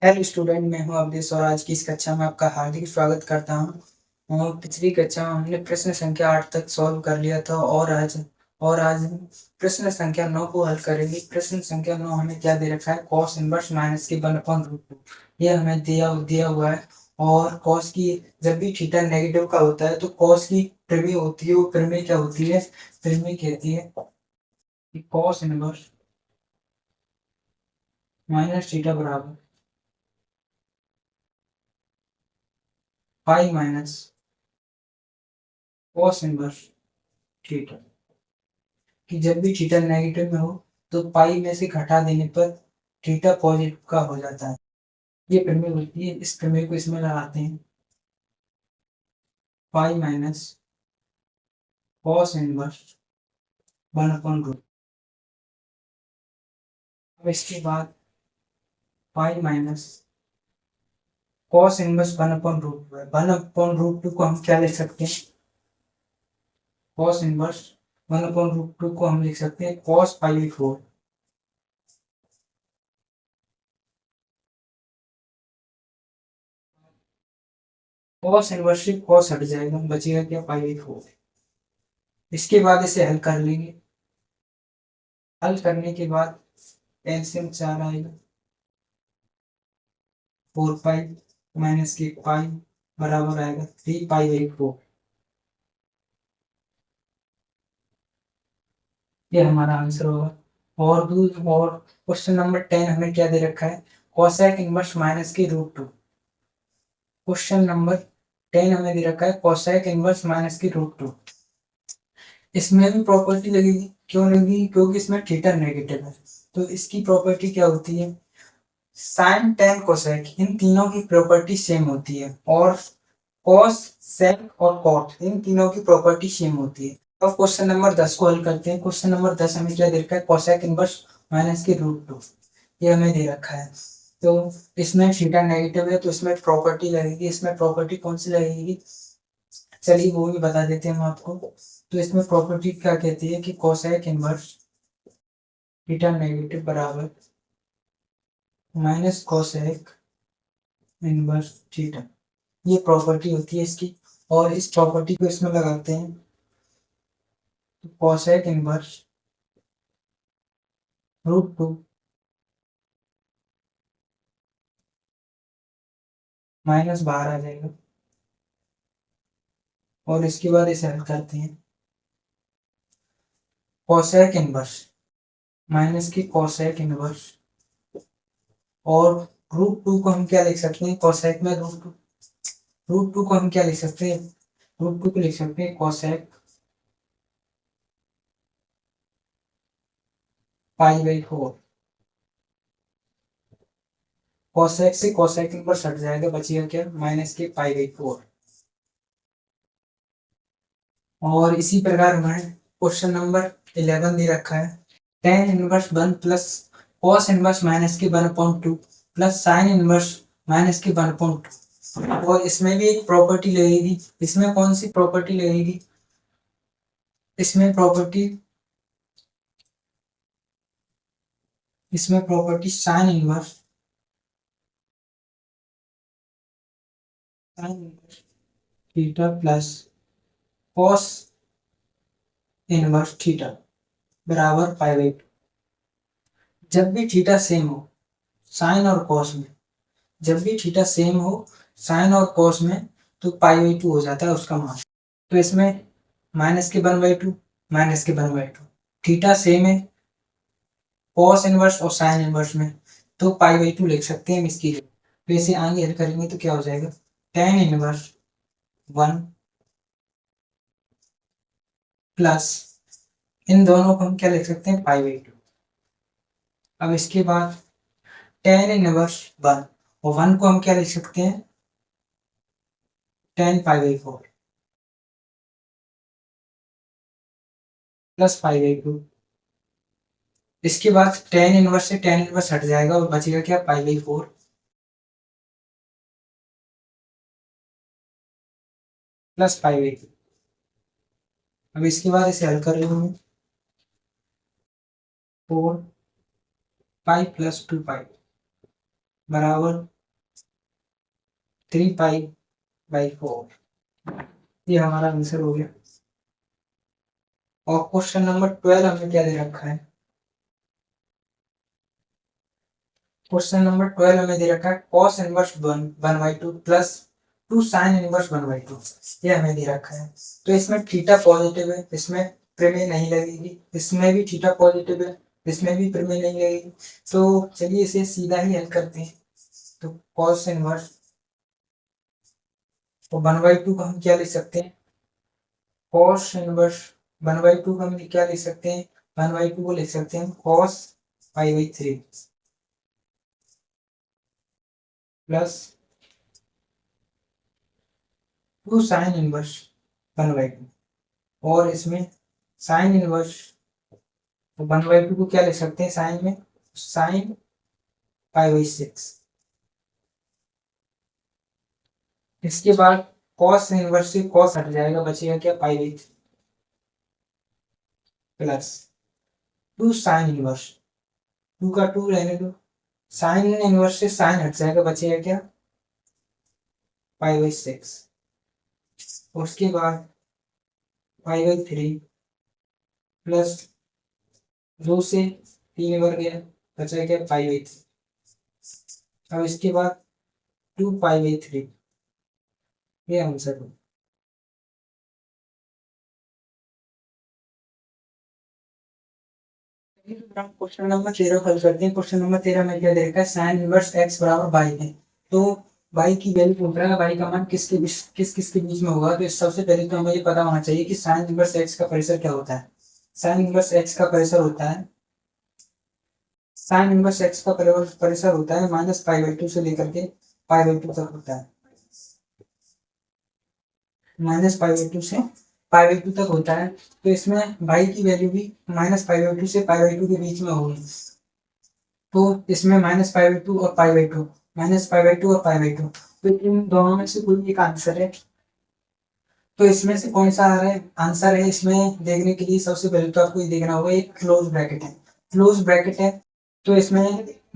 Hello student, मैं हूं अवधेश और आज की इस कक्षा में आपका हार्दिक स्वागत करता हूं। और पिछली कक्षा में हमने प्रश्न संख्या 8 तक सॉल्व कर लिया था और आज हम प्रश्न संख्या 9 को हल करेंगे। प्रश्न संख्या 9 हमें क्या दे रखा है? कॉस इनवर्स माइनस के 1/√2 ये हमें दिया हुआ है। और कॉस की जब भी थीटा नेगेटिव का होता है तो कॉस की प्रमेय होती है। वो प्रमेय क्या होती है? प्रमेय कहती है कि कॉस इनवर्स माइनस थीटा बराबर pi minus cos inverse theta, कि जब भी थीटा नेगेटिव में हो तो पाई में से घटा देने पर थीटा पॉजिटिव का हो जाता है। ये प्रमेय होती है। इस प्रमेय को इसमें लगाते हैं, पाई माइनस कॉस इनवर्स 1/√। अब इसके बाद पाई माइनस कॉस इनवर्स 1/√2 है। 1/√2 को हम क्या लिख सकते हैं? कॉस इनवर्स 1/√2 को हम लिख सकते हैं कॉस पाई/4। कॉस इनवर्स से कॉस हट जाएगा, बचेगा क्या? पाई/4। इसके बाद इसे हल कर लेंगे। हल करने के बाद एलसीएम 4 आएगा, 4 पाई माइनस के पाई बराबर आएगा 3 पाई/4। ये हमारा आंसर होगा। और क्वेश्चन नंबर 10 हमें क्या दे रखा है? कोसेक इनवर्स माइनस की √2। क्वेश्चन नंबर 10 हमें दे रखा है कोसेक इनवर्स माइनस की √2। इसमें भी प्रॉपर्टी लगेगी। क्यों लगेगी? क्योंकि इसमें थीटा नेगेटिव है। तो इसकी प्रॉपर्टी क्या होती है? साइन टेन कोसेक इन तीनों की प्रॉपर्टी सेम होती है। और कॉस सेक और कॉट इन तीनों की प्रॉपर्टी सेम होती है। अब क्वेश्चन नंबर 10 को हल करते हैं। क्वेश्चन नंबर 10 हमें क्या दे रखा है? कोसेक इनवर्स माइनस की √2 ये हमें दे रखा है। तो इसमें थीटा नेगेटिव है तो इसमें प्रॉपर्टी लगेगी। इसमें प्रॉपर्टी कौन सी लगेगी? चलिए वो भी बता देते हैं हम आपको। तो इसमें प्रॉपर्टी क्या कहती है कि कोसेक इनवर्स थीटा नेगेटिव बराबर माइनस कोसेक इनवर्स थीटा, ये प्रॉपर्टी होती है इसकी। और इस प्रॉपर्टी को इसमें लगाते हैं तो कोसेक इनवर्स √2 माइनस बाहर आ जाएगा। और इसके बाद इसे हल करते हैं। कोसेक इनवर्स माइनस की कोसेक इनवर्स और √2 को हम क्या लिख सकते हैं? कोसेक में √2 को हम क्या लिख सकते हैं? √2 को लिख सकते हैं कोसेक पाई/4। कोसेक से कोसेक इनवर्स हट जाएगा, बचेगा क्या? माइनस के पाई/4। और इसी प्रकार हमें क्वेश्चन नंबर 11 दे रखा है। Tan inverse 1 plus cos inverse minus के 1/2 प्लस साइन इनवर्स माइनस के 1/2। और इसमें भी एक प्रॉपर्टी लगेगी। इसमें कौन सी प्रॉपर्टी लगेगी? इसमें property sine inverse theta plus cos inverse theta बराबर पाई/2। जब भी थीटा सेम हो साइन और कॉस में, जब भी थीटा सेम हो साइन और कॉस में, तो पाई/2 हो जाता है उसका मान। तो इसमें माइनस के 1/2 माइनस के 1/2, थीटा सेम है कॉस इनवर्स और साइन इनवर्स में, तो पाई/2 लिख सकते हैं हम इसकी जगह। तो इसे आगे हल करेंगे तो क्या हो जाएगा? टेन इनवर्स 1 प्लस इन दोनों को हम क्या लिख सकते हैं? पाई/2। अब इसके बाद टेन इनवर्स 1 और 1 को हम क्या लिख सकते हैं? टेन पाई/4 प्लस पाई/2। इसके बाद टेन इनवर्स से टेन इनवर्स हट जाएगा और बचेगा क्या? पाई/4 प्लस पाई/2। अब इसके बाद इसे हल कर रहे हूँ। 4 पाई प्लस 2 पाई बराबर 3π/4। ये हमारा आंसर हो गया। और क्वेश्चन नंबर 12 हमें क्या दे रखा है? क्वेश्चन नंबर 12 हमें दे रखा है cos inverse 1/2 plus 2 sin inverse 1/2। ये हमें दे रखा है। तो इसमें थीटा पॉजिटिव है, इसमें प्रमेय नहीं लगेगी। इसमें भी थीटा पॉजिटिव है, इसमें भी प्रमेय नहीं लगेगी। तो चलिए इसे सीधा ही हल करते हैं। तो cos इनवर्स तो 1/2 को हम क्या लिख सकते हैं? cos इनवर्स 1/2 को हम क्या लिख सकते हैं? 1/2 को लिख सकते हैं cos π/3 प्लस 2 sin इनवर्स 1/2। और इसमें साइन इनवर्स 1/2 को क्या लिख सकते हैं साइन में? साइन π/6। इसके बाद cos इनवर्स से cos हट जाएगा, बचेगा क्या? π/3 प्लस 2 साइन इनवर्स, 2 का 2 रहने दो, साइन इनवर्स से साइन हट जाएगा, बचेगा क्या? π/6। उसके बाद π/3 प्लस 2 से 3 बढ़ गया, बचा क्या? π/3। अब इसके बाद 2π/3। ये आंसर हो। क्वेश्चन नंबर 13 हल करते हैं। क्वेश्चन नंबर 13 में क्या दे रखा है? साइन इनवर्स x बराबर बाई है। तो बाई की वैल्यू पूछ रहा है, बाई का मान किस किस के बीच में होगा? तो सबसे पहले तो हमें ये पता होना चाहिए कि साइन इनवर्स x का परिसर क्या होता है। साइन इनवर्स x का परिसर होता है, साइन इनवर्स x का परिसर होता है -π/2 से लेकर के π/2 तक होता है। -π/2 से π/2 तक होता है। तो इसमें बाई की वैल्यू भी -π/2 से π/2 के बीच में होगी। तो इसमें -π/2 और π/2, -π/2 और π/2, तो इन दोनों में से कोई एक आंसर है। तो इसमें से कौन सा आंसर है? इसमें देखने के लिए सबसे पहले तो आपको ये देखना होगा, एक क्लोज ब्रैकेट है, क्लोज ब्रैकेट है। तो इसमें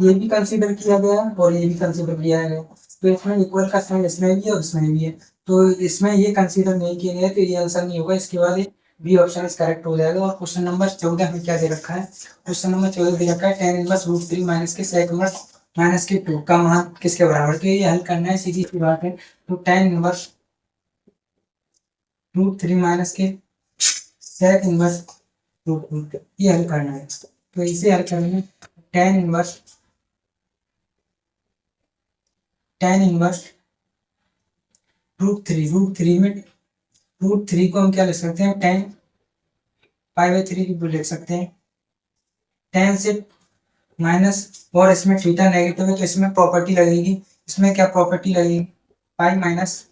ये भी कंसीडर किया गया और ये भी कंसीडर किया गया। तो इसमें इक्वल का साइन इसमें भी है और इसमें भी है। तो इसमें ये कंसीडर नहीं किया गया, तो ये आंसर नहीं होगा। इसके बाद बी ऑप्शन इस करेक्ट हो जाएगा। और क्वेश्चन नंबर 14 में क्या दे रखा है? क्वेश्चन नंबर 14 दे रखा है tan इनवर्स √3 माइनस के sec इनवर्स माइनस के 2 का मान किसके बराबर? तो ये हल करना है, सीधी सी बात है। तो tan इनवर्स √3 माइनस के sec इनवर्स √2 ये हल करना है। तो इसे हल करने में tan इनवर्स √3 में √3 को हम क्या लिख सकते हैं? tan π/3 भी लिख सकते हैं। tan से माइनस, और इसमें थीटा नेगेटिव है तो इसमें प्रॉपर्टी लगेगी। इसमें क्या प्रॉपर्टी लगेगी? पाई माइनस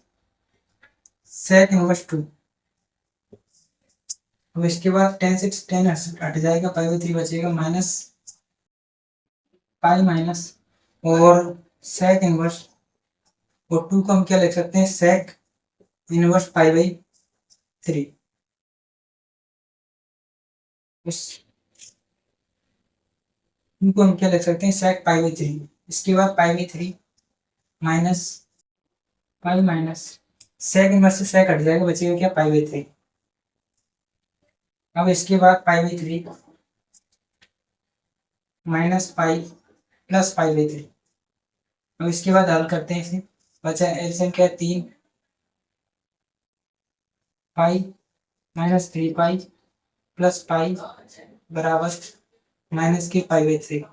sec इनवर्स 2। अब इसके बाद tan से tan हट जाएगा, π/3 बचेगा माइनस पाई माइनस और sec इनवर्स, और 2 को हम क्या लिख सकते हैं? sec inverse π/3। इस 2 को हम क्या लिख सकते हैं? sec π/3। इसके बाद π/3 minus pi minus sec inverse से sec हट जाएगा, बचेगा क्या? π/3। अब इसके बाद π/3 माइनस पाई प्लस π/3। अब इसके बाद हल करते हैं इसे, बचा एलसीएम क्या? 3 pi minus 3 pi plus pi बराबर माइनस के π/3।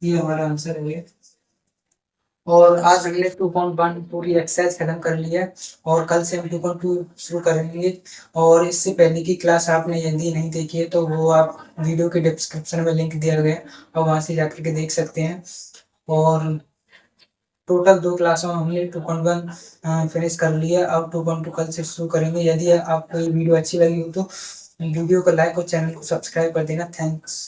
ये हमारा आंसर है। और आज हमने 2.1 पूरी एक्सरसाइज खत्म कर लिया और कल से हम 2.2 शुरू करेंगे। और इससे पहले की क्लास आपने यदि नहीं देखी है तो वो आप वीडियो के डिस्क्रिप्शन में लिंक दिया गया और वहां से जाकर के देख सकते हैं। और टोटल 2 क्लासों में हमने 2.1 फिनिश कर लिया। अब 2.2 कल से शुरू करेंगे। यदि आपको ये वीडियो अच्छी लगी हो तो वीडियो को लाइक और चैनल को सब्सक्राइब कर देना। थैंक्स।